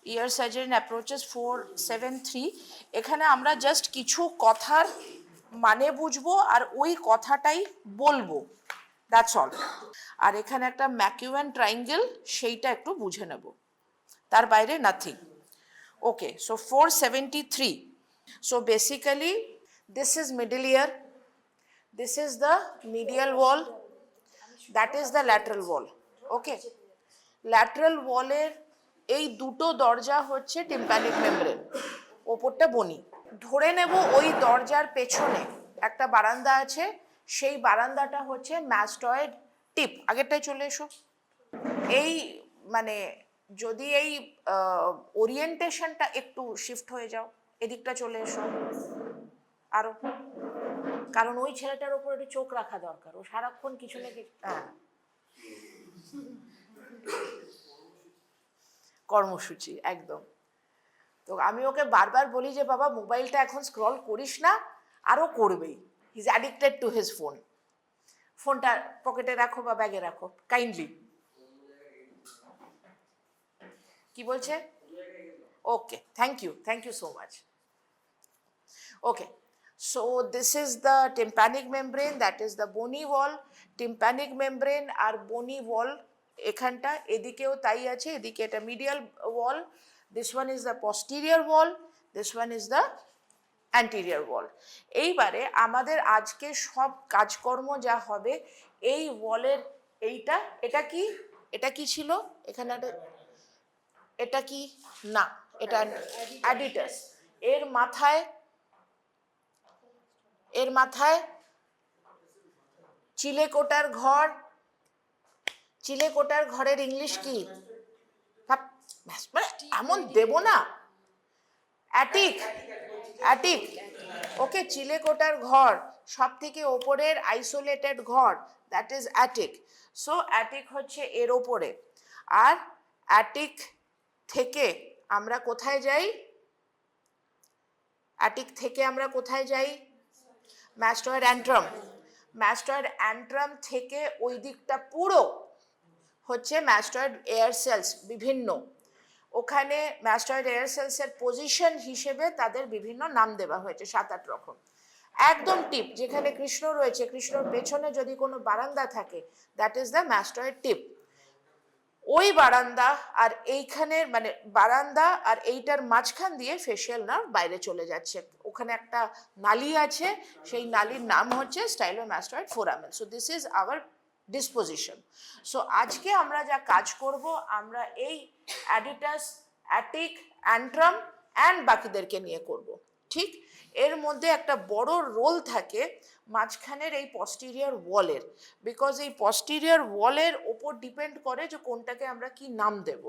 ইয়ার surgery approaches 473 এখানে আমরা just কিছু কথার মানে বুঝবো আর ওই কথাটাই বলবো, দ্যাটস অল। আর এখানে একটা ম্যাকিউয়ান ট্রায়াঙ্গেল সেইটা একটু বুঝে নেব, তার বাইরে nothing. Okay, so 473, so basically this is middle ear, this is the medial wall, that is the lateral wall. Okay, lateral wall এর এই দুটো দরজা হচ্ছে টিম্প্যানিক মেমব্রেন, ওপরটা বনি। ধরে নেব ওই দরজার পেছনে একটা বারান্দা আছে, সেই বারান্দাটা হচ্ছে ম্যাস্টয়েড টিপ। আগেরটাই চলে এসো। এই মানে যদি এই ওরিয়েন্টেশনটা একটু শিফট হয়ে যাও, এদিকটা চলে এসো আরো, কারণ ওই ছেলেটার উপর একটু চোখ রাখা দরকার, ও সারাক্ষণ কিছু না কিছু। হ্যাঁ, কর্মসূচি একদম। তো আমি ওকে বারবার বলি যে বাবা মোবাইলটা এখন স্ক্রল করিস না, আরও করবেই। He is addicted to his phone. ফোনটা পকেটে রাখো বা ব্যাগে রাখো কাইন্ডলি। কি বলছে? Okay, thank you so much. Okay, so this is the tympanic membrane, that is the bony wall. Tympanic membrane R bony wall এখানটা, এদিকেও তাই আছে, এদিকে এটা medial wall, this one is the posterior wall, this one is the anterior wall. এইবারে আমাদের আজকে সব কাজকর্ম যা হবে এই ওয়ালের এইটা, এটা কি ছিল এখানে, এটা কি না, এটা অ্যাডিটাস। এর মাথায় চিলেকোটার ঘর। চিলেকোটার ঘরের ইংলিশ কি? মানে এমন দেব না, অ্যাটিক। ওকে, চিলেকোটার ঘর সব থেকে ওপরের আইসোলেটেড ঘর, that is attic. So attic হচ্ছে এর ওপরে। আর অ্যাটিক থেকে আমরা কোথায় যাই? অ্যাটিক থেকে আমরা কোথায় যাই? Mastoid antrum. ম্যাস্টয়েড অ্যান্ট্রাম থেকে ওই দিকটা পুরো হচ্ছে ম্যাস্টয়েড এয়ার সেলস বিভিন্ন। ওখানে ম্যাস্টয়েড এয়ার সেলসের পজিশন হিসেবে তাদের বিভিন্ন নাম দেওয়া হয়েছে, 7-8 রকম। একদম টিপ যেখানে কৃষ্ণ রয়েছে, কৃষ্ণর পেছনে যদি কোনো বারান্দা থাকে, দ্যাট ইজ দ্য ম্যাস্টয়েড টিপ। ওই বারান্দা আর এইখানের মানে বারান্দা আর এইটার মাঝখান দিয়ে ফেশিয়াল নার্ভ বাইরে চলে যাচ্ছে, ওখানে একটা নালী আছে, সেই নালীর নাম হচ্ছে stylomastoid foramen. So this is our disposition. সো আজকে আমরা যা কাজ করব, আমরা এই অ্যাডিটাস, অ্যাটিক, অ্যান্ট্রাম অ্যান্ড বাকিদেরকে নিয়ে করব। ঠিক, এর মধ্যে একটা বড় রোল থাকে মাঝখানের এই পস্টিরিয়র ওয়ালের, বিকজ এই পস্টিরিয়র ওয়ালের ওপর ডিপেন্ড করে যে কোনটাকে আমরা কি নাম দেব।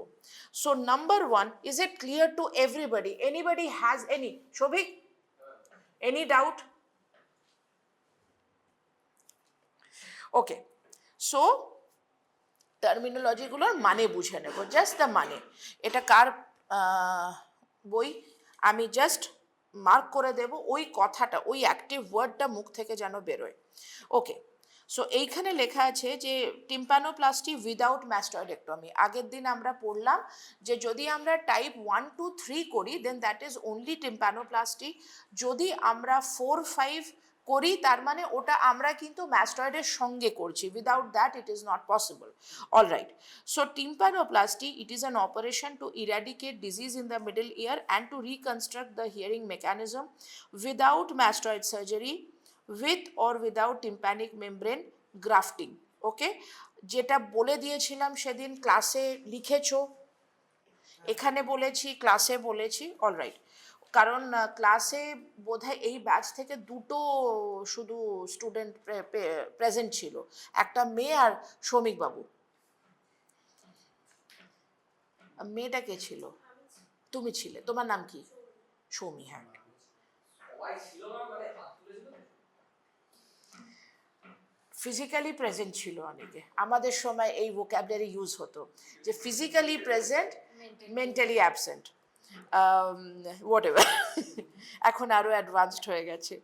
So number 1, is it clear to everybody? Anybody has any? Shovik, any doubt? Okay, so টার্মিনোলজিগুলোর মানে বুঝে নেব, জাস্ট দ্য মানে। এটা কার বই আমি জাস্ট মার্ক করে দেব, ওই কথাটা, ওই অ্যাক্টিভ ওয়ার্ডটা মুখ থেকে যেন বেরোয়। ওকে, সো এইখানে লেখা আছে যে টিম্প্যানোপ্লাস্টি উইদাউট ম্যাস্টয়েডেক্টমি। আগের দিন আমরা পড়লাম যে যদি আমরা টাইপ 1, 2, 3 করি দেন দ্যাট ইজ অনলি টিম্প্যানোপ্লাস্টি। যদি আমরা 4, 5 করি তার মানে ওটা আমরা কিন্তু ম্যাস্টয়েডের সঙ্গে করছি, without that it is not possible. All right, so tympanoplasty it is an operation to eradicate disease in the middle ear and to reconstruct the hearing mechanism without mastoid surgery, with or without tympanic membrane grafting. Okay, যেটা বলে দিয়েছিলাম সেদিন ক্লাসে লিখেছো, এখানে বলেছি, ক্লাসে বলেছি। অলরাইট, কারণ ক্লাসে বোধহয় এই ব্যাচ থেকে 2টো শুধু স্টুডেন্ট প্রেজেন্ট ছিল, একটা মেয়ে আর সৌমিক বাবু। মেয়েটা কে ছিল? তুমি ছিলে, তোমার নাম কি? সৌমি। হ্যাঁ, ফিজিক্যালি প্রেজেন্ট ছিল অনেকে। আমাদের সময় এই ভোক্যাবুলারি ইউজ হতো যে physically present, mentally absent, what ever. এখন আরও অ্যাডভান্সড হয়ে গেছে।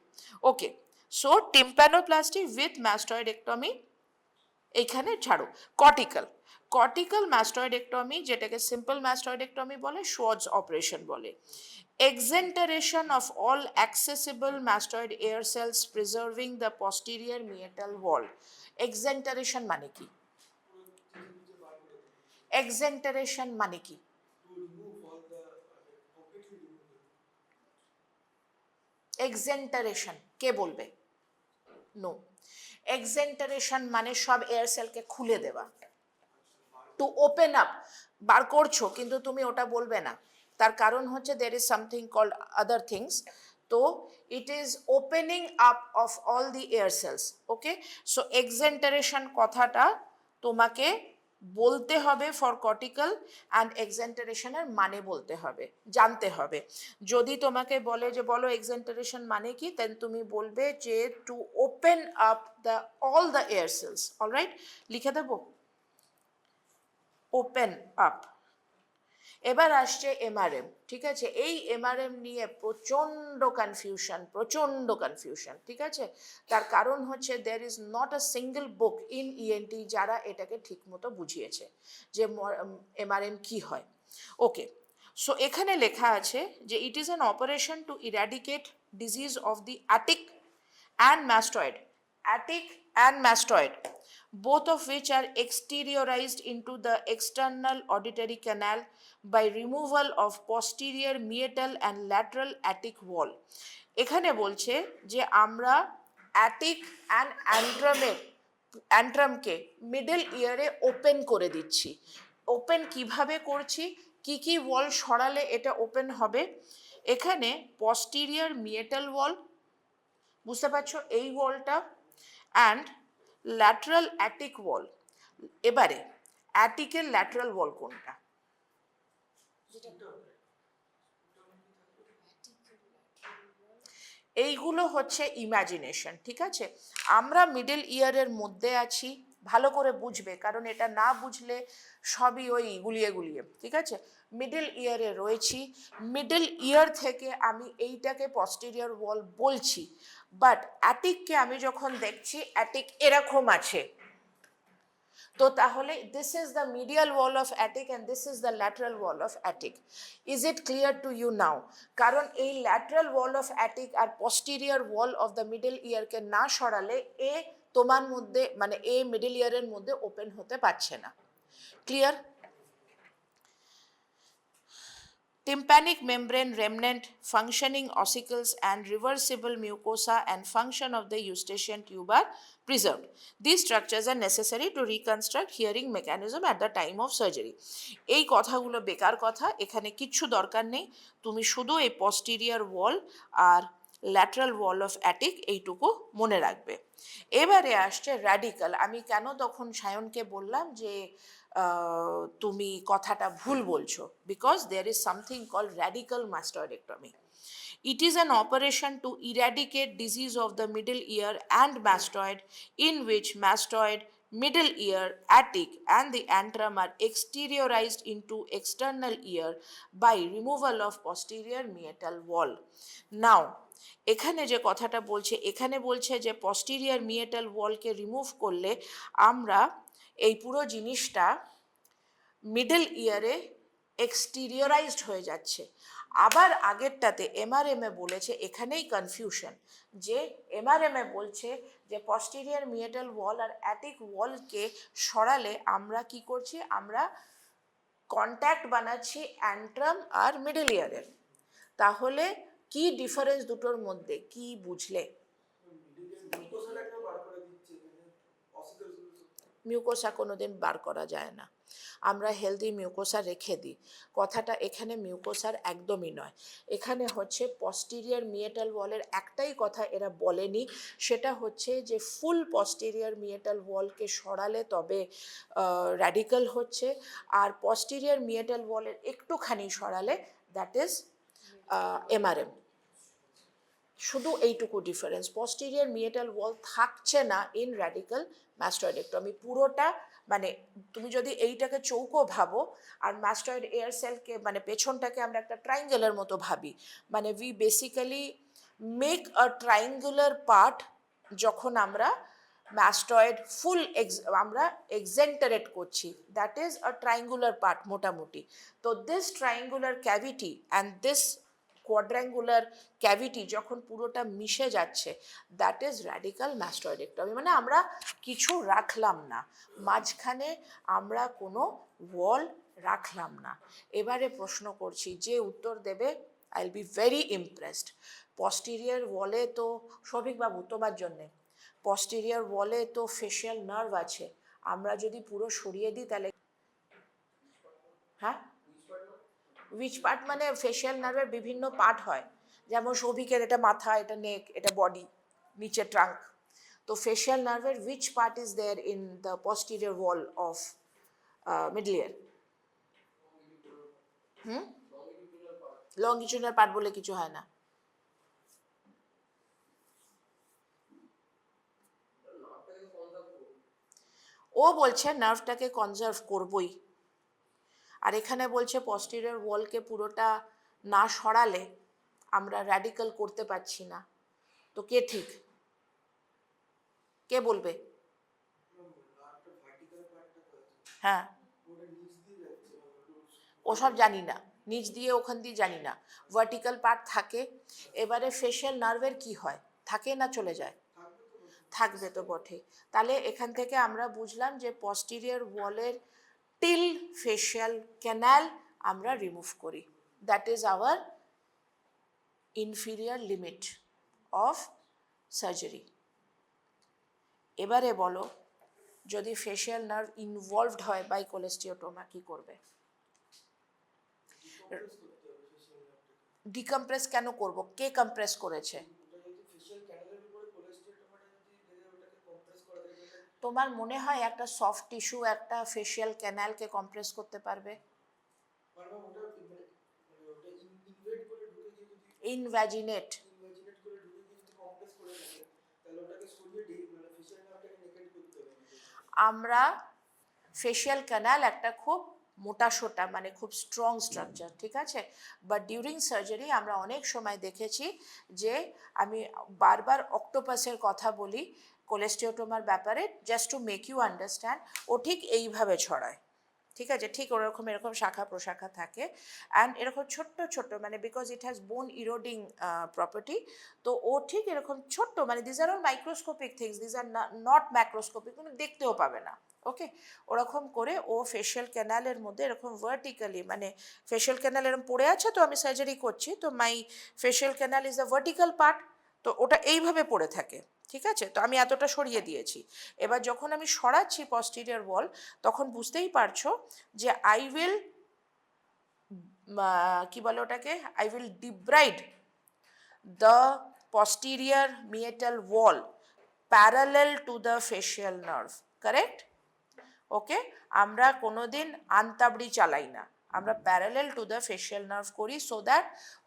ওকে, সো টিম্প্যানোপ্লাস্টি উইথ ম্যাস্টয়েডেক্টমি এইখানে ছাড়ো। কর্টিক্যাল, কর্টিক্যাল ম্যাস্টয়েডেক্টমি, যেটাকে সিম্পল ম্যাস্টয়েডেক্টমি বলে, শোয়ার্টজ অপারেশন বলে। Exenteration of all accessible mastoid air cells preserving the posterior meatal wall. Exenteration মানে কি? এক্সেন্টারেশন মানে কি? এক্সেন্টারেশন কে বলবে? নো, এক্সেন্টারেশন মানে সব এয়ার সেলকে খুলে দেওয়া, টু ওপেন আপ। বার করছো কিন্তু তুমি ওটা বলবে না, তার কারণ হচ্ছে there is something called other things. তো it is opening up of all the air cells. Okay, so exenteration কথাটা তোমাকে বলতে হবে ফর কর্টিক্যাল, অ্যান্ড এক্সেন্টারেশনের মানে বলতে হবে, জানতে হবে। যদি তোমাকে বলে যে বলো এক্সেন্টারেশন মানে কি, দেন তুমি বলবে যে to open up the all the air cells. Alright, লিখে দেবো ওপেন আপ। এবার আসছে এমআরএম, ঠিক আছে? এই এমআরএম নিয়ে প্রচণ্ড কনফিউশন, ঠিক আছে? তার কারণ হচ্ছে there is not a single book in ENT যারা এটাকে ঠিকমতো বুঝিয়েছে যে এমআরএম কি হয়। ওকে, সো এখানে লেখা আছে যে ইট is an operation to eradicate disease of the attic and mastoid, attic and mastoid, both of which are exteriorized into the external auditory canal by removal of posterior meatal and lateral attic wall. এখানে বলছে যে আমরা attic and অ্যান্ট্রামকে middle ইয়ারে open করে দিচ্ছি। Open কিভাবে করছি, কি কি ওয়াল সরালে এটা ওপেন হবে? এখানে পস্টিরিয়র মিয়েটাল ওয়াল, বুঝতে পারছো এই ওয়ালটা, অ্যান্ড ল্যাটারাল অ্যাটিক ওয়াল। এবারে অ্যাটিকের ল্যাটারাল ওয়াল কোনটা? এইগুলো হচ্ছে ইমাজিনেশন, ঠিক আছে? আমরা মিডল ইয়ারের মধ্যে আছি, ভালো করে বুঝবে, কারণ এটা না বুঝলে সবই ওই গুলিয়ে গুলিয়ে, ঠিক আছে? মিডল ইয়ারে রয়েছি, মিডল ইয়ার থেকে আমি এইটাকে পস্টেরিয়র ওয়াল বলছি, বাট অ্যাটিককে আমি যখন দেখছি অ্যাটিক এরকম আছে, তো তাহলে this is the medial wall of attic and this is the lateral wall of attic. Is it clear to you now? কারণ এই ল্যাটারাল ওয়াল অফ অ্যাটিক আর posterior wall of the middle ইয়ারকে না সরালে এ তোমার মধ্যে মানে এ মিডল ইয়ারের মধ্যে ওপেন হতে পারছে না। Clear? Tympanic membrane remnant, functioning ossicles and reversible mucosa and function of the eustachian tube are preserved. These structures are necessary to reconstruct hearing mechanism at the time of surgery. এই কথাগুলো বেকার কথা, এখানে কিচ্ছু দরকার নেই, তুমি শুধু এই posterior wall আর ল্যাটারাল ওয়াল অফ অ্যাটিক এইটুকু মনে রাখবে। এবারে আসছে র্যাডিক্যাল। আমি কেন তখন সায়নকে বললাম যে তুমি কথাটা ভুল বলছো, because there is something called radical mastoidectomy. It is an operation to eradicate disease of the middle ear and mastoid, in which mastoid, middle ear, attic, and the antrum are exteriorized into external ear by removal of posterior meatal wall. Now, এখানে যে কথাটা বলছে, এখানে বলছে যে posterior meatal wallকে remove করলে আমরা এই পুরো জিনিসটা মিডল ইয়ারে এক্সটেরিয়রাইজড হয়ে যাচ্ছে। আবার আগেরটাতে এমআরএমএ বলেছে, এখানেই কনফিউশন, যে এমআরএমএ বলছে যে পস্টেরিয়র মিয়েটাল ওয়াল আর অ্যাটিক ওয়ালকে সরালে আমরা কি করছি, আমরা কন্ট্যাক্ট বানাচ্ছি অ্যান্ট্রাম আর মিডল ইয়ারের। তাহলে কি ডিফারেন্স দুটোর মধ্যে, কি বুঝলে? মিউকোসা কোনোদিন বার করা যায় না, আমরা হেলদি মিউকোসা রেখে দিই। কথাটা এখানে মিউকোসার একদমই নয়, এখানে হচ্ছে পস্টেরিয়র মিয়েটাল ওয়ালের একটাই কথা এরা বলেনি, সেটা হচ্ছে যে ফুল পস্টেরিয়র মিয়েটাল ওয়ালকে সরালে তবে র্যাডিক্যাল হচ্ছে, আর পস্টেরিয়র মিয়েটাল ওয়ালের একটুখানি সরালে দ্যাট ইজ এমআরএম। শুধু এইটুকু ডিফারেন্স, পস্টেরিয়র মিয়েটাল ওয়াল থাকছে না ইন র্যাডিক্যাল ম্যাস্টয়েডেক্টমি। পুরোটা মানে তুমি যদি এইটাকে চৌকো ভাবো আর ম্যাস্টয়েড এয়ার সেলকে মানে পেছনটাকে আমরা একটা ট্রাইঙ্গেলের মতো ভাবি, মানে we basically make a triangular part যখন আমরা ম্যাস্টয়েড ফুল আমরা এক্সেন্টারেট করছি, that is a triangular part মোটামুটি। তো this triangular cavity and this quadrangular cavity যখন পুরোটা মিশে যাচ্ছে, দ্যাট ইজ র্যাডিক্যাল ম্যাস্টয়েডেক্টমি। মানে আমরা কিছু রাখলাম না, মাঝখানে আমরা কোনো ওয়াল রাখলাম না। এবারে প্রশ্ন করছি, যে উত্তর দেবে I will be very impressed. Posterior ওয়ালে তো, সৌভিকবাবু তোমার জন্যে, পস্টিরিয়ার ওয়ালে তো ফেশিয়াল নার্ভ আছে, আমরা যদি পুরো সরিয়ে দিই তাহলে, হ্যাঁ উইচ পার্ট মানে ফেশিয়াল নার্ভের বিভিন্ন পার্ট হয়, যেমন সৌভিকের এটা মাথা, এটা নেক, এটা বডি, নিচে ট্রাঙ্ক। তো ফেশিয়াল নার্ভের which part is there in the posterior wall of middle ear? Longitudinal part বলে কিছু হয় না। ও বলছে নার্ভটাকে কনজার্ভ করবই, আর এখানে বলছে পস্টিরিয়র ওয়ালকে পুরোটা না সরালে আমরা র্যাডিক্যাল করতে পারছি না। তো কে ঠিক, কে বলবে? হ্যাঁ ওসব জানি না, নিচ দিয়ে ওখান দিয়ে জানি না, ভার্টিক্যাল পার্ট থাকে। এবারে ফেশিয়াল নার্ভের কি হয়, থাকে না চলে যায়? থাকবে তো বটে। তাহলে এখান থেকে আমরা বুঝলাম যে পস্টিরিয়র ওয়ালের টিল ফেশিয়াল ক্যানাল আমরা রিমুভ করি, that is our inferior limit of surgery. এবারে বলো, যদি ফেশিয়াল নার্ভ ইনভলভড হয় বাই কোলেস্টিওটোমা কি করবে? ডিকম্প্রেস কেন করব? কে কম্প্রেস করেছে? তোমার মনে হয় একটা সফট টিস্যু একটা ফেশিয়াল ক্যানালকে কম্প্রেস করতে পারবে? ইনভ্যাজিনেট, আমরা ফেশিয়াল ক্যানাল একটা খুব মোটা সোটা মানে খুব স্ট্রং স্ট্রাকচার, ঠিক আছে, বাট ডিউরিং সার্জারি আমরা অনেক সময় দেখেছি যে, আমি বারবার অক্টোপাসের কথা বলি কোলেস্টিওটোমার ব্যাপারে, just to make you understand, ও ঠিক এইভাবে ছড়ায়, ঠিক আছে, ঠিক ওরকম এরকম শাখা প্রশাখা থাকে, অ্যান্ড এরকম ছোট্ট ছোট্ট মানে বিকজ ইট হ্যাজ বোন ইরোডিং প্রপার্টি, তো ও ঠিক এরকম ছোট্ট মানে these are all microscopic things, these are not macroscopic, মানে দেখতেও পাবে না, ওকে, ওরকম করে ও ফেশিয়াল ক্যানালের মধ্যে এরকম ভার্টিক্যালি, মানে ফেশিয়াল ক্যানাল এরকম পড়ে আছে, তো আমি সার্জারি করছি, তো my facial canal is the vertical part, তো ওটা এইভাবে পড়ে থাকে, ঠিক আছে, তো আমি এতটা সরিয়ে দিয়েছি। এবার যখন আমি সরাচ্ছি পস্টিরিয়র ওয়াল, তখন বুঝতেই পারছো যে আই উইল, কি বলে ওটাকে, I will debride the posterior meatal wall parallel to the facial nerve, correct? Okay, আমরা কোনোদিন আনতাবড়ি চালাই না, আমরা parallel to the facial nerve করি, সো দ্যাট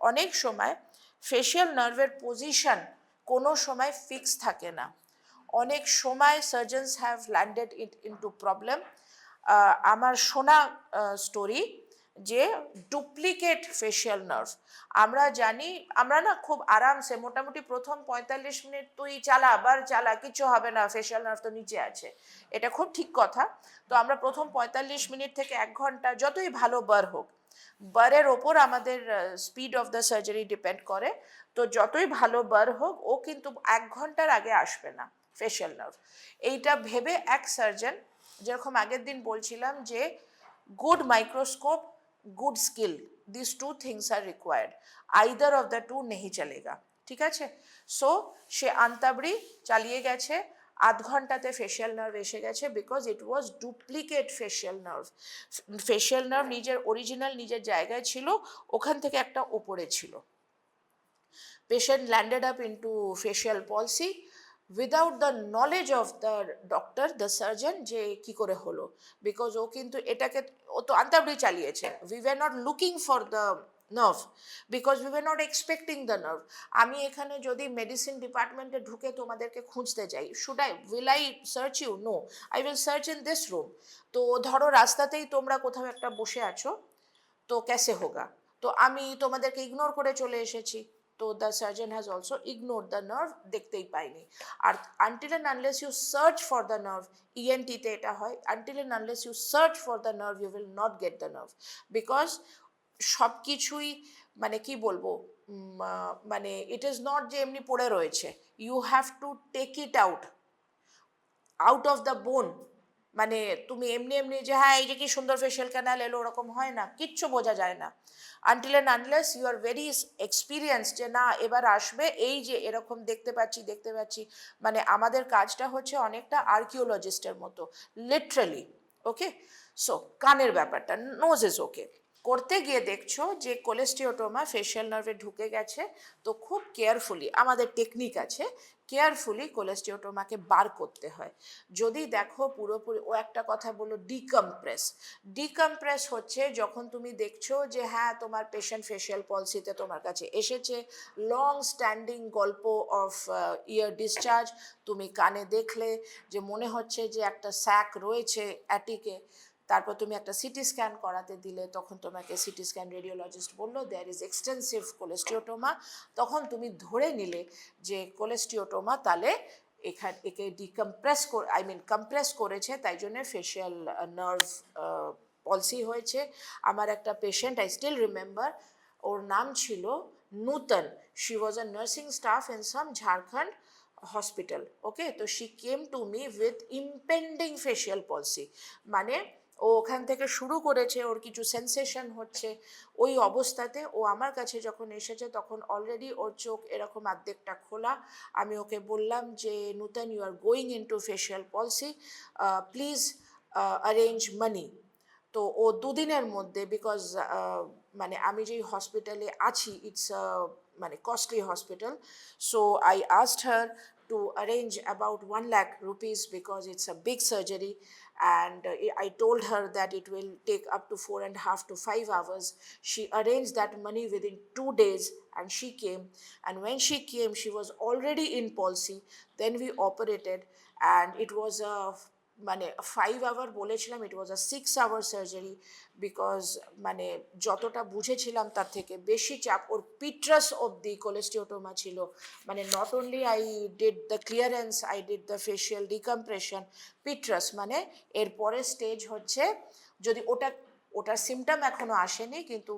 অনেক সময় ফেশিয়াল নার্ভের পজিশন কোনো সময় ফিক্স থাকে না, অনেক সময় surgeons have landed it into problem. আমার শোনা স্টোরি যে ডুপ্লিকেট ফেশিয়াল নার্ভ, আমরা জানি, আমরা না খুব আরামসে মোটামুটি প্রথম 45 মিনিট তুই চালা আবার চালা, কিছু হবে না, ফেশিয়াল নার্ভ তো নিচে আছে, এটা খুব ঠিক কথা। তো আমরা প্রথম 45 মিনিট থেকে 1 ঘন্টা, যতই ভালো বার হোক, বারের ওপর আমাদের speed of the surgery depend করে, তো যতই ভালো বার হোক ও কিন্তু 1 ঘন্টার আগে আসবে না ফেশিয়াল নার্ভ। এইটা ভেবে এক সার্জন, যেরকম আগের দিন বলছিলাম যে good microscope, good skill, this two things are required, either of the two নেই চলেগা, ঠিক আছে। সো সে আন্তাবড়ি চালিয়ে গেছে, 8 ঘন্টাতে ফেশিয়াল নার্ভ এসে গেছে, because it was duplicate facial nerve. Facial nerve নিজের অরিজিনাল নিজের জায়গায় ছিল, ওখান থেকে একটা ওপরে ছিল। Patient landed up into facial পলসি without the knowledge of the doctor, the surgeon, যে কী করে হলো, বিকজ ও কিন্তু এটাকে, ও তো আন্তাবড়ি চালিয়েছে, we were not looking for the nerve, because we were not expecting the nerve. আমি এখানে যদি মেডিসিন ডিপার্টমেন্টে ঢুকে তোমাদেরকে খুঁজতে যাই, will I search you? No, I will search in this room. তো ধরো রাস্তাতেই তোমরা কোথাও একটা বসে আছো, তো ক্যাসে হোগা, তো আমি তোমাদেরকে ইগনোর করে চলে এসেছি, তো the surgeon has also ignore the nerve, দেখতেই পাইনি। আর until and unless you search for the nerve, ইএনটিতে এটা হয়, until and unless you search for the nerve you will not get the nerve, because সব কিছুই মানে কি বলবো, মানে ইট ইজ নট যে এমনি পড়ে রয়েছে, you have to take it out of the bone. মানে তুমি এমনি এমনি যে হ্যাঁ এই যে কি সুন্দর ফেশিয়াল ক্যানাল এলো, ওরকম হয় না, কিচ্ছু বোঝা যায় না until and unless you are very experience, যে না এবার আসবে, এই যে এরকম দেখতে পাচ্ছি। মানে আমাদের কাজটা হচ্ছে অনেকটা আর্কিওলজিস্টের মতো, লিটারালি। ওকে, সো কানের ব্যাপারটা, নোজ ইজ ওকে, করতে গিয়ে দেখছো যে কোলেস্টিওটোমা ফেশিয়াল নার্ভে ঢুকে গেছে, তো খুব কেয়ারফুলি, আমাদের টেকনিক আছে, কেয়ারফুলি কোলেস্টিওটোমাকে বার করতে হয়। যদি দেখো পুরোপুরি, ও একটা কথা বললো ডিকম্প্রেস হচ্ছে যখন তুমি দেখছো যে হ্যাঁ তোমার পেশেন্ট ফেশিয়াল পলসিতে তোমার কাছে এসেছে, লং স্ট্যান্ডিং গল্প অফ ইয়ার ডিসচার্জ, তুমি কানে দেখলে যে মনে হচ্ছে যে একটা স্যাক রয়েছে অ্যাটিকে, তারপর তুমি একটা সিটি স্ক্যান করাতে দিলে, তখন তোমাকে সিটি স্ক্যান রেডিওলজিস্ট বললো দেয়ার ইজ এক্সটেন্সিভ কোলেস্টিওটোমা, তখন তুমি ধরে নিলে যে কোলেস্টিওটোমা তাহলে একে কম্প্রেস করেছে, তাই জন্য ফেশিয়াল নার্ভ পলসি হয়েছে। আমার একটা পেশেন্ট, আই স্টিল রিমেম্বার, ওর নাম ছিল নূতন, she was a nursing staff in some Jharkhand hospital. Okay, so she came to me with impending facial palsy, মানে ও ওখান থেকে শুরু করেছে, ওর কিছু সেন্সেশন হচ্ছে, ওই অবস্থাতে ও আমার কাছে যখন এসেছে তখন অলরেডি ওর চোখ এরকম অর্ধেকটা খোলা। আমি ওকে বললাম যে Nutan, you are going into facial palsy, please arrange money. তো ও দুদিনের মধ্যে, বিকজ মানে আমি যেই হসপিটালে আছি ইটস মানে costly hospital, so I asked her to arrange about 1 lakh rupees because it's a big surgery, and I told her that it will take up to 4.5 to 5 hours. She arranged that money within 2 days and she came, and when she came she was already in palsy. Then we operated and it was a মানে 5 hour বলেছিলাম, ইট ওয়াজ আ 6 hour surgery, because মানে যতটা বুঝেছিলাম তার থেকে বেশি চাপ, ওর পিট্রাস অবধি কোলেস্টিওটোমা ছিল। মানে not only I did the clearance, I did the facial decompression, petrous মানে এরপরে স্টেজ হচ্ছে, যদি ওটার সিমটম এখনো আসেনি, কিন্তু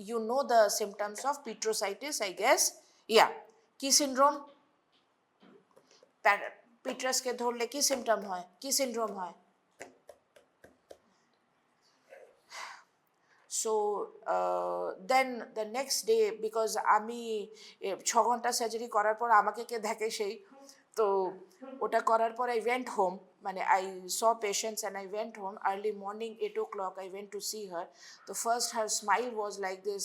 you know the symptoms of petrositis I guess, yeah কি সিন্ড্রোম, পিট্রাসকে ধরলে কি সিমটম হয়, কি সিন্ড্রোম হয়? So then the next day, because আমি 6 ঘন্টা সার্জারি করার পর আমাকে কে দেখে সেই, তো ওটা করার পর আই ওয়েন্ট হোম, মানে I saw patients and I went home early morning 8 o'clock I went to see her. তো first her smile was like this,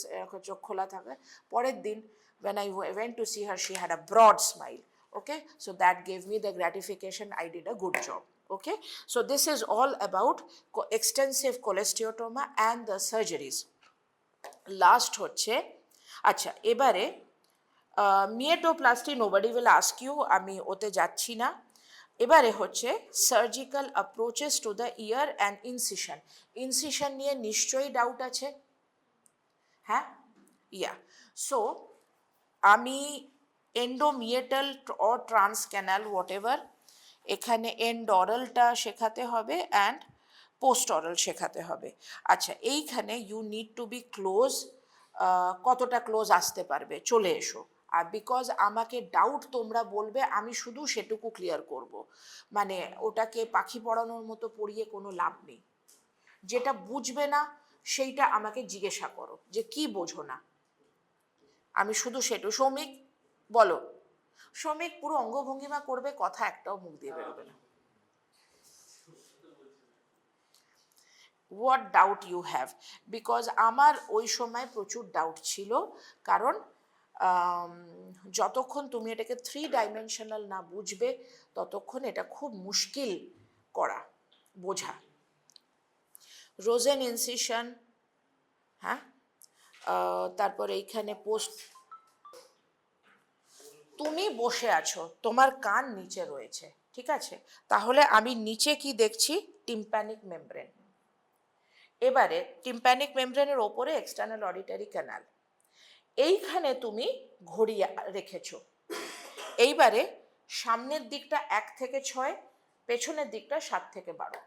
চোখ খোলা থাকে। পরের দিন when I went to see her, she had a broad smile. Okay, so that gave me the gratification, I did a good job. Okay, so this is all about extensive cholesteatoma and the surgeries. Last হচ্ছে, আচ্ছা এবারে meatoplasty nobody will ask you, আমি ওতে যাচ্ছি না। এবারে হচ্ছে surgical approaches to the ear and incision নিয়ে নিশ্চয়ই ডাউট আছে, হ্যাঁ, ইয়া। সো আমি endomeatal or trans canal whatever, এখানে এন্ডঅরালটা শেখাতে হবে অ্যান্ড পোস্ট অরাল শেখাতে হবে। আচ্ছা এইখানে you need to be close, কতটা ক্লোজ আসতে পারবে চলে এসো, আর বিকজ আমাকে ডাউট তোমরা বলবে, আমি শুধু সেটুকু ক্লিয়ার করব, মানে ওটাকে পাখি পড়ানোর মতো পড়িয়ে কোনো লাভ নেই, যেটা বুঝবে না সেইটা আমাকে জিজ্ঞাসা করো যে কি বোঝো না, আমি শুধু সেটু। সৌমিক বলো, সৌমিক পুরো অঙ্গভঙ্গিমা করবে, কথা একটাও মুখ দিয়ে বেরোবে না। What doubt you have, because আমার ওই সময় প্রচুর ডাউট ছিল, কারণ যতক্ষণ তুমি এটাকে 3 ডাইমেনশনাল না বুঝবে ততক্ষণ এটা খুব মুশকিল করা বোঝা। রোজেন ইনসিশন, হ্যাঁ, তারপর এইখানে পোস্ট, তুমি বসে আছো, তোমার কান নিচে রয়েছে, ঠিক আছে, তাহলে আমি নিচে কি দেখছি, টিম্প্যানিক মেমব্রেন। এবারে টিম্প্যানিক মেমব্রেনের ওপরে এক্সটার্নাল অডিটরি ক্যানাল, এইখানে তুমি ঘড়ি রেখেছো। এইবারে সামনের দিকটা 1 থেকে 6, পেছনের দিকটা 7 থেকে 12,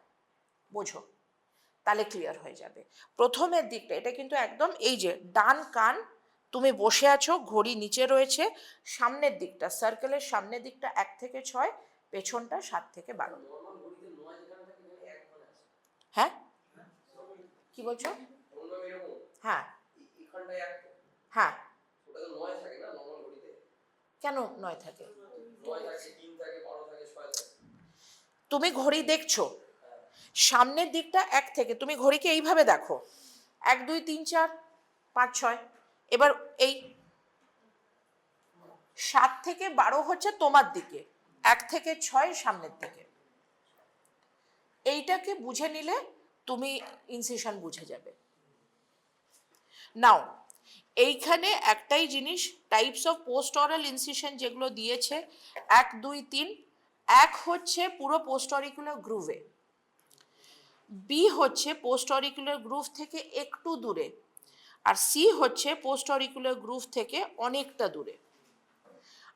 বোঝো, তাহলে ক্লিয়ার হয়ে যাবে। প্রথমের দিকটা এটা কিন্তু একদম এই যে ডান কান, তুমি বসে আছো, ঘড়ি নিচে রয়েছে, সামনের দিকটা সার্কেলের সামনের দিকটা 1 থেকে 6, পেছনটা 7 থেকে 12। হ্যাঁ কি বলছো? হ্যাঁ হ্যাঁ, কেন 9 থাকে? তুমি ঘড়ি দেখছো, সামনের দিকটা 1 থেকে, তুমি ঘড়িকে এইভাবে দেখো, 1 2 3 4 5 6, এবার এই 7 থেকে 12 হচ্ছে তোমার দিকে, 1 থেকে 6 সামনের দিকে। এইটাকে বুঝে নিলে তুমি ইনসিশন বুঝে যাবে। নাও এইখানে একটাই জিনিস, types of post oral incision যেগুলো দিয়েছে 1 2 3, 1 হচ্ছে পুরো পোস্ট অরিকুলার গ্রুভে, বি হচ্ছে পোস্ট অরিকুলার গ্রুভ থেকে একটু দূরে, আর সি হচ্ছে পোস্ট অরিকুলার গ্রুভ থেকে অনেকটা দূরে।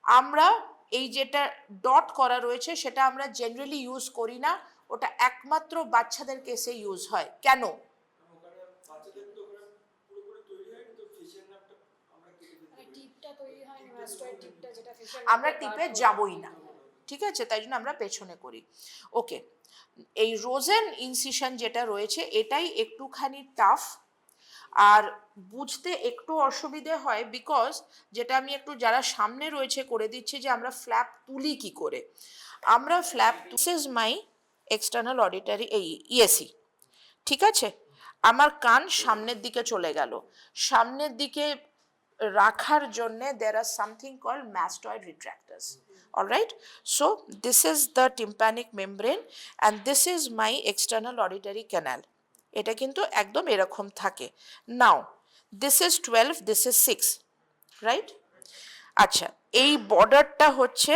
আমরা এই যেটা ডট করা রয়েছে সেটা আমরা জেনারেলি ইউজ করি না, ওটা একমাত্র বাচ্চাদের কেসে ইউজ হয়। কেন? আমরা টিপে যাবই না, ঠিক আছে, তাই জন্য আমরা পেছনে করি। ওকে, এই রোজেন ইনসিশন যেটা রয়েছে এটাই একটুখানি টাফ আর বুঝতে একটু অসুবিধে হয়, বিকজ যেটা আমি একটু যারা সামনে রয়েছে করে দিচ্ছি যে আমরা ফ্ল্যাপ তুলি কি করে। আমরা flap, this is my external auditory এই ইএসি, ঠিক আছে, আমার কান সামনের দিকে চলে গেল, সামনের দিকে রাখার জন্য there are something called mastoid retractors, all right, so this is the tympanic membrane and this is my external auditory canal, এটা কিন্তু একদম এরকম থাকে। নাও this is 12, this is 6, right? আচ্ছা, এই বর্ডারটা হচ্ছে,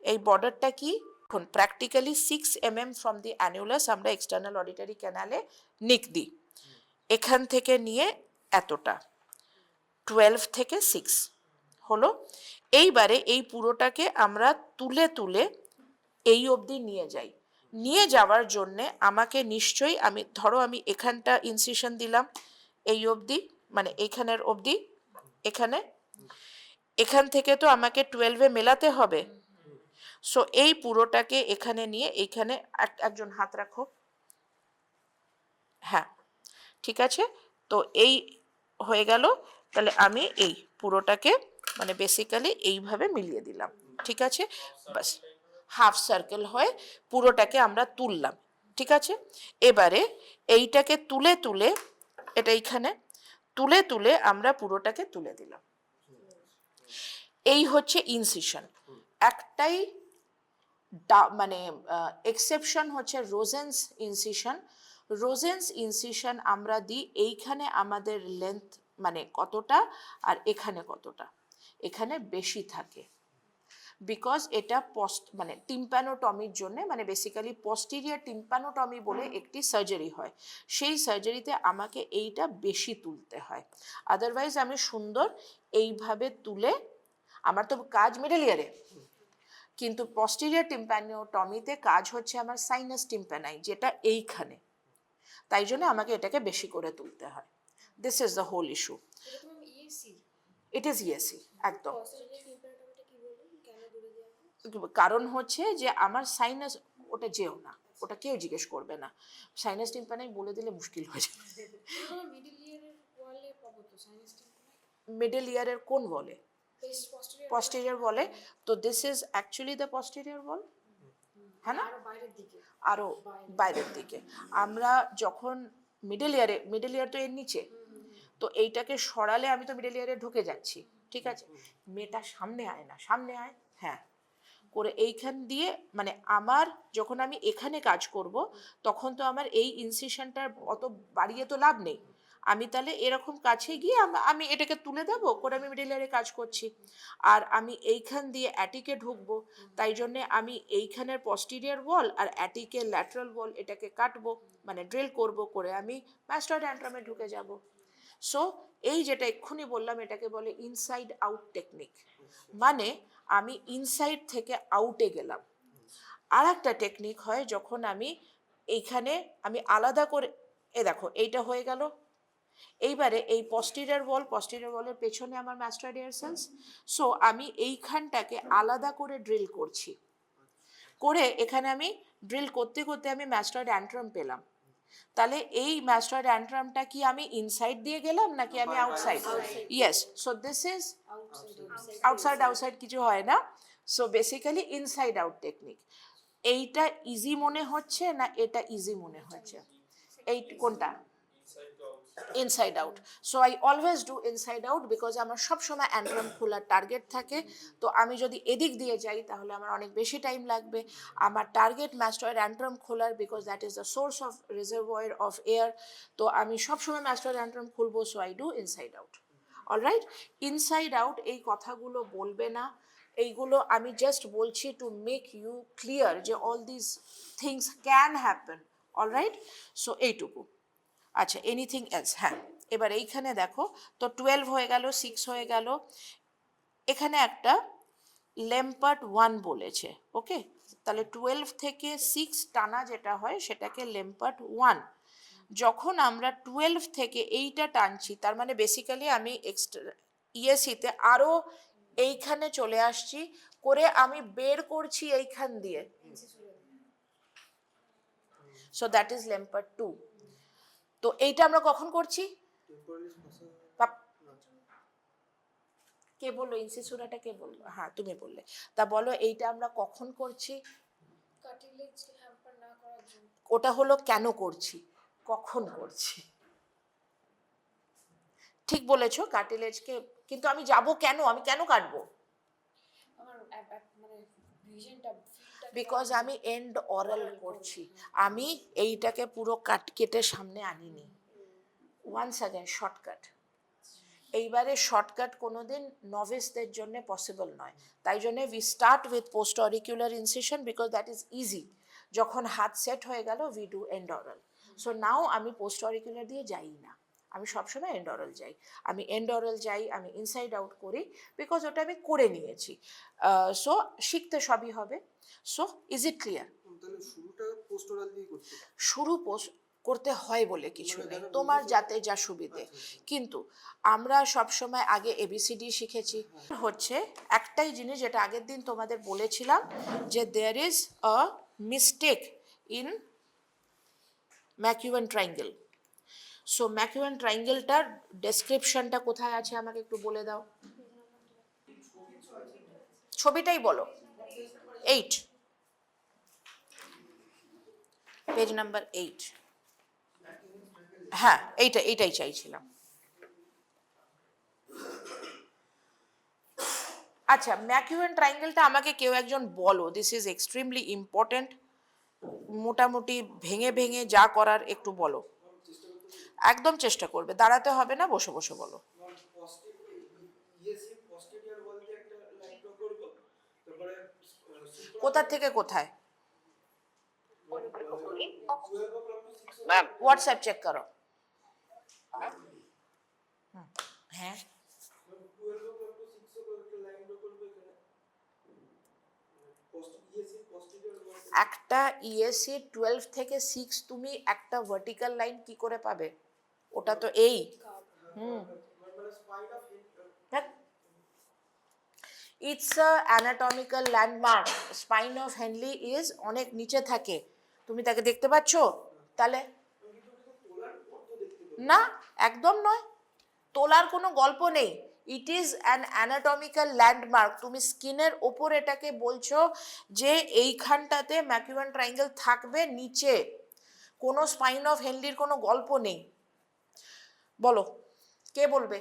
এই বর্ডারটা কি, এখন practically 6 mm from the annulus আমরা এক্সটার্নাল অডিটরি ক্যানালে নিক দিই, এখান থেকে নিয়ে এতটা 12 থেকে 6 হলো। এইবারে এই পুরোটাকে আমরা তুলে তুলে এই অবধি নিয়ে যাই। নিয়ে যাওয়ার জন্যে আমাকে নিশ্চয়ই, আমি ধরো আমি এখানটা ইনসিশন দিলাম এই অবধি, মানে এইখানের অবধি, এখানে, এখান থেকে তো আমাকে 12-এ মেলাতে হবে। সো এই পুরোটাকে এখানে নিয়ে এইখানে একজন হাত রাখো, হ্যাঁ ঠিক আছে, তো এই হয়ে গেল। তাহলে আমি এই পুরোটাকে মানে বেসিক্যালি এইভাবে মিলিয়ে দিলাম, ঠিক আছে, বাস হাফ সার্কেল হয়ে পুরোটাকে আমরা তুললাম, ঠিক আছে। এবারে এইটাকে তুলে তুলে, এটা এইখানে তুলে তুলে আমরা পুরোটাকে তুলে দিলাম, এই হচ্ছে ইনসিশন। একটাই মানে এক্সেপশন হচ্ছে রোজেন্স ইনসিশন। রোজেন্স ইনসিশন আমরা দিই এইখানে আমাদের লেন্থ মানে কতটা আর এখানে কতটা, এখানে বেশি থাকে, বিকজ এটা মানে টিম্প্যানোটমির জন্য, মানে বেসিক্যালি পস্টিরিয়ার টিম্প্যানোটমি বলে একটি সার্জারি হয়, সেই সার্জারিতে আমাকে এইটা বেশি তুলতে হয়, আদারওয়াইজ আমি সুন্দর এইভাবে তুলে, আমার তো কাজ মিডল ইয়ারে, কিন্তু পস্টিরিয়ার টিম্প্যানোটমিতে কাজ হচ্ছে আমার সাইনাস টিম্প্যানাই যেটা এইখানে, তাই জন্য আমাকে এটাকে বেশি করে তুলতে হয়। This is the whole issue. It is EAC একদম। কারণ হচ্ছে যে আমার সাইনাস, ওটা যেও না, ওটা কেউ জিজ্ঞেস করবে না, সাইনাস টিম্প্যানাই বলে দিলে মুশকিল হয়ে যাবে। মিডল ইয়ারের কোন বলে? posterior বলে, তো this is actually the posterior বল, হ্যাঁ না, আরো বাইরের দিকে। আমরা যখন মিডল ইয়ার তো এর নিচে, তো এইটাকে সরালে আমি তো মিডল ইয়ারে ঢুকে যাচ্ছি, ঠিক আছে, মেয়েটা সামনে আয় না, সামনে আয়, হ্যাঁ করে এইখান দিয়ে, মানে আমার যখন আমি এখানে কাজ করব তখন তো আমার এই ইনসিশনটার অত বাড়িয়ে তো লাভ নেই, আমি তাহলে এরকম কাছে গিয়ে আমি এটাকে তুলে দেবো করে আমি মিডল ইয়ারে কাজ করছি, আর আমি এইখান দিয়ে অ্যাটিকে ঢুকবো, তাই জন্যে আমি এইখানের পস্টিরিয়ার ওয়াল আর অ্যাটিকের ল্যাটারাল ওয়াল এটাকে কাটবো, মানে ড্রিল করব, করে আমি মাস্টার্ড অ্যান্ট্রামে ঢুকে যাব। সো এই যেটা এক্ষুনি বললাম এটাকে বলে ইনসাইড আউট টেকনিক, মানে আমি ইনসাইড থেকে আউটে গেলাম। আর একটা টেকনিক হয় যখন আমি এইখানে আমি আলাদা করে, দেখো এইটা হয়ে গেল, এইবারে এই পস্টিরিয়র বলের পেছনে আমার ম্যাস্টয়েড এয়ার সেলস। সো আমি এইখানটাকে আলাদা করে ড্রিল করছি, করে এখানে আমি ড্রিল করতে করতে আমি ম্যাস্টয়েড অ্যান্ট্রাম পেলাম। তাহলে এই ম্যাস্টয়েড অ্যান্ট্রামটা কি আমি ইনসাইড দিয়ে গেলাম নাকি আমি outside? Yes, so this is outside কিছু হয় না। So basically inside out technique. এইটা ইজি মনে হচ্ছে না এটা ইজি মনে হচ্ছে? এই কোনটা? Inside out. So I always do inside out because আমার সবসময় অ্যান্ট্রাম খোলার টার্গেট থাকে। তো আমি যদি এদিক দিয়ে যাই তাহলে আমার অনেক বেশি টাইম লাগবে। আমার টার্গেট ম্যাস্টয়েড অ্যান্ট্রাম খোলার, because that is the source of reservoir of air. তো আমি সবসময় ম্যাস্টয়েড অ্যান্ট্রাম খুলবো, so I do inside out. Alright, inside out এই কথাগুলো বলবে না, এইগুলো আমি জাস্ট বলছি টু মেক ইউ ক্লিয়ার যে all this things can happen. Alright, so এইটুকু। আচ্ছা, এনিথিং এলস? হ্যাঁ, এবার এইখানে দেখো তো 12 হয়ে গেল, 6 হয়ে গেল, এখানে একটা ল্যাম্পার্ট 1 বলেছে। ওকে, তাহলে 12 থেকে 6 টানা যেটা হয় সেটাকে ল্যাম্পার্ট 1। যখন আমরা 12 থেকে এইটা টানছি তার মানে বেসিক্যালি আমি এক্সট্রা ইএসিতে আরও এইখানে চলে আসছি, করে আমি বের করছি এইখান দিয়ে। So that is Lempert 2। তো এইটা আমরা কখন করছি? কে বললো ইনসিসুরাটা, কে বললো? হ্যাঁ তুমি বললে। তা বলো এইটা আমরা কখন করছি? ওটা হলো কেন করছি, কখন করছি। ঠিক বলেছো, কার্টিলেজকে। কিন্তু আমি যাব কেন, আমি কেন কাটবো? বিকজ আমি এন্ড অরাল করছি, আমি এইটাকে পুরো কেটে সামনে আনিনি। Once again shortcut. এইবারে শর্টকাট কোনোদিন নভিসদের জন্য পসিবল নয়, তাই জন্য we start with post auricular incision because that is easy. যখন হাত সেট হয়ে গেল we do endaural. So now আমি পোস্ট অরিকুলার দিয়ে যাই না, আমি সবসময় এন্ড অরাল যাই। আমি এন্ড অরাল যাই, আমি ইনসাইড আউট করি বিকজ ওটা আমি করে নিয়েছি। সো শিখতে সবই হবে। So is it clear? শুরু পোস্ট করতে হয় বলে কিছু নেই, তোমার যাতে যা সুবিধে। কিন্তু আমরা সবসময় আগে এবিসিডি শিখেছি। হচ্ছে একটাই জিনিস যেটা আগের দিন তোমাদের বলেছিলাম, যে there is a mistake in MacEwen triangle. So MacEwen ট্রায়াঙ্গেলটার ডেসক্রিপশনটা কোথায় আছে আমাকে একটু বলে দাও। ছবিটাই বলো। 8, পেজ নাম্বার 8। হ্যাঁ, এইটাই চাইছিলাম। আচ্ছা, ম্যাকিউয়ান ট্রায়াঙ্গেলটা আমাকে কেউ একজন বলো, দিস ইজ এক্সট্রিমলি ইম্পর্টেন্ট। মোটামুটি ভেঙে ভেঙে যা করার একটু বলো। একদম চেষ্টা করবে, দাঁড়াতে হবে না, বসে বসে বলো। কোথা থেকে কোথায়? হোয়াটসঅ্যাপ চেক করো। হ্যাঁ, একটা ইএসসি 12 থেকে 6 তুমি একটা ভার্টিক্যাল লাইন কি করে পাবে? ওটা তো এই it's a anatomical landmark. Spine of Henley is অনেক নিচে থাকে, তুমি তাকে দেখতে পাচ্ছ? তাহলে না, একদম নয়, তোলার কোনো গল্প নেই। ইট ইজ অ্যান অ্যানাটমিক্যাল ল্যান্ডমার্ক। তুমি স্কিনের ওপর এটাকে বলছো যে এইখানটাতে ম্যাকিউয়ান ট্রায়াঙ্গেল থাকবে নিচে, কোনো স্পাইন অফ হেনলির কোনো গল্প নেই। বলো, কে বলবে?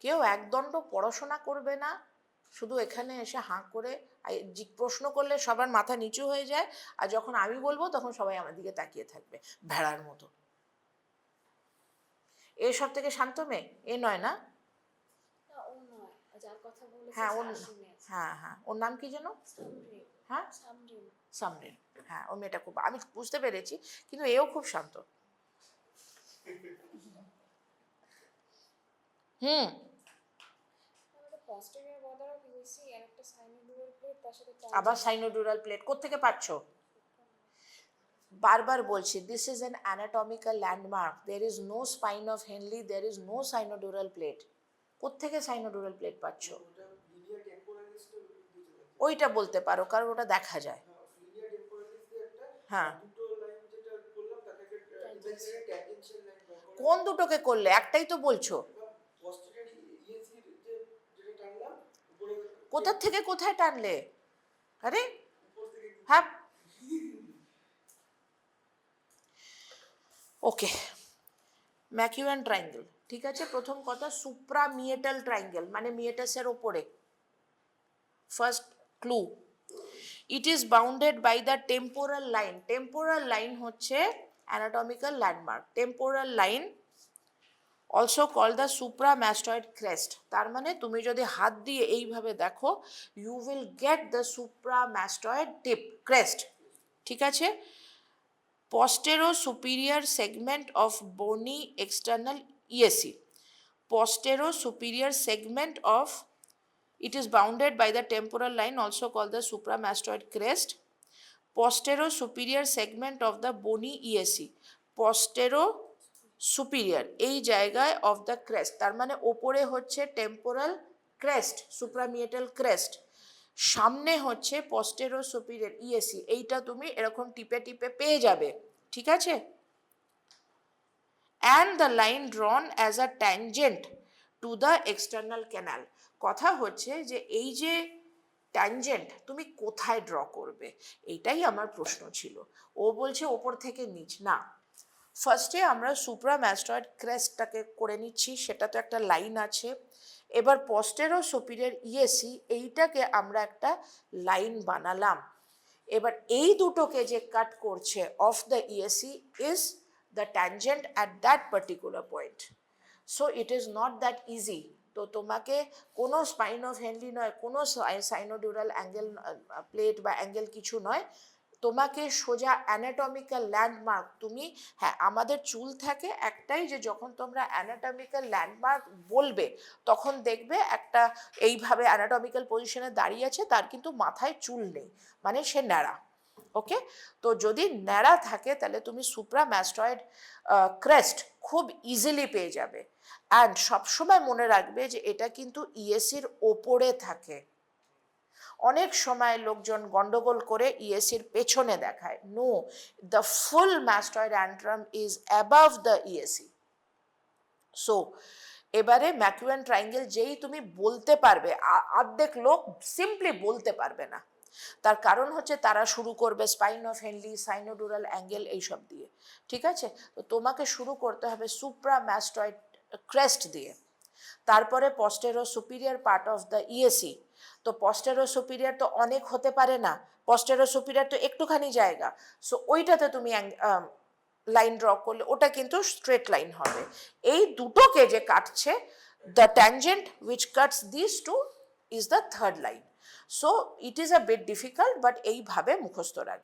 কেউ একদণ্ড পড়াশোনা করবে না, শুধু এখানে এসে হাঁ করে প্রশ্ন করলে সবার মাথা নিচু হয়ে যায়, আর যখন আমি বলবো তখন সবাই আমার দিকে তাকিয়ে থাকবে ভেড়ার মতো। এ সব থেকে শান্ত মেয়ে এ নয় না? হ্যাঁ হ্যাঁ হ্যাঁ, ওর নাম কি যেন? হ্যাঁ, সামরিন। হ্যাঁ, ওর মেয়েটা খুব, আমি বুঝতে পেরেছি, কিন্তু এও খুব শান্ত। হুম, posterior border of UC আর একটা সাইনোডুরাল প্লেট তার সাথে আবার সাইনোডুরাল প্লেট কোত্থেকে পাচ্ছ? বারবার বলছি, this is an anatomical landmark, there is no spine of Henle, there is no sinodural plate. কোত্থেকে সাইনোডুরাল প্লেট পাচ্ছ? ওইটা বলতে পারো, কারণ ওটা দেখা যায়। হ্যাঁ, কোন দুটোকে করলে? একটাই তো বলছো। কোথা থেকে কোথায় টানলে? আরে হ্যাঁ, ওকে, ম্যাকিউয়ান ট্রায়াঙ্গেল, ঠিক আছে। প্রথম কথা, সুপ্রামিয়েটাল ট্রায়াঙ্গেল মানে মিয়েটাসের ওপরে। First clue, it is bounded by the temporal line. Temporal line হচ্ছে anatomical landmark. Temporal line also call the supramastoid crest. তার মানে তুমি যদি হাত দিয়ে এইভাবে দেখো, you will get the supramastoid tip crest, ঠিক আছে। Posterior superior segment of bony external ESC. Posterior superior segment of, it is bounded by the temporal line also called the supramastoid crest. Posterior superior segment of the bony ESC. Posterior superior এই জায়গায় of the crest, তার মানে ওপরে হচ্ছে temporal crest, suprameatal crest, সামনে হচ্ছে posterior superior ESC। এইটা তুমি এরকম টিপে টিপে পেয়ে যাবে, ঠিক আছে। and the line drawn as a tangent to the external canal। কথা হচ্ছে যে এই যে ট্যানজেন্ট তুমি কোথায় ড্র করবে, এইটাই আমার প্রশ্ন ছিল। ও বলছে ওপর থেকে নিচ, না, ফার্স্টে আমরা সুপ্রাম্যাস্টয়েড ক্রেস্টটাকে করে নিচ্ছি, সেটা তো একটা লাইন আছে। এবার পস্টেরো সুপিরিয়র ইএসি, এইটাকে আমরা একটা লাইন বানালাম। এবার এই দুটোকে যে কাট করছে of the EAC is the tangent at that particular point. So it is not that easy. তো তোমাকে কোনো স্পাইন অফ হেনলি নয়, কোনো সাইনোডিউরাল অ্যাঙ্গেল প্লেট বা অ্যাঙ্গেল কিছু নয়, তোমাকে সোজা অ্যানাটমিক্যাল ল্যান্ডমার্ক, তুমি, হ্যাঁ আমাদের চুল থাকে একটাই, যে যখন তোমরা অ্যানাটমিক্যাল ল্যান্ডমার্ক বলবে তখন দেখবে একটা এইভাবে অ্যানাটমিক্যাল পজিশনে দাঁড়িয়ে আছে, তার কিন্তু মাথায় চুল নেই, মানে সে ন্যাড়া। ওকে, তো যদি ন্যাড়া থাকে তাহলে তুমি সুপ্রাম্যাস্টয়েড ক্রেস্ট খুব ইজিলি পেয়ে যাবে। অ্যান্ড সবসময় মনে রাখবে যে এটা কিন্তু ইএসির ওপরে থাকে। অনেক সময় লোকজন গন্ডগোল করে ইএসির পেছনে দেখায়, no, the full mastoid antrum is above the EAC. So এবারে ম্যাকিউয়ান ট্রায়াঙ্গেল যেই তুমি বলতে পারবে, অর্ধেক লোক সিম্পলি বলতে পারবে না, তার কারণ হচ্ছে তারা শুরু করবে স্পাইন অফ হেনলি, সাইনোডুরাল অ্যাঙ্গেল এইসব দিয়ে, ঠিক আছে। তো তোমাকে শুরু করতে হবে সুপ্রাম্যাস্টয়েড ক্রেস্ট দিয়ে, তারপরে postero superior part of the EAC. তো পস্টেরো সুপিরিয়র তো অনেক হতে পারে না, পস্টেরো সুপিরিয়র তো একটুখানি জায়গা, সো ওইটাতে তুমি লাইন ড্র করলে ওটা কিন্তু স্ট্রেট লাইন হবে। এই দুটোকে যে কাটছে, the tangent which cuts this two is the third line. So it is a bit difficult, but এইভাবে মুখস্থ রাখবে।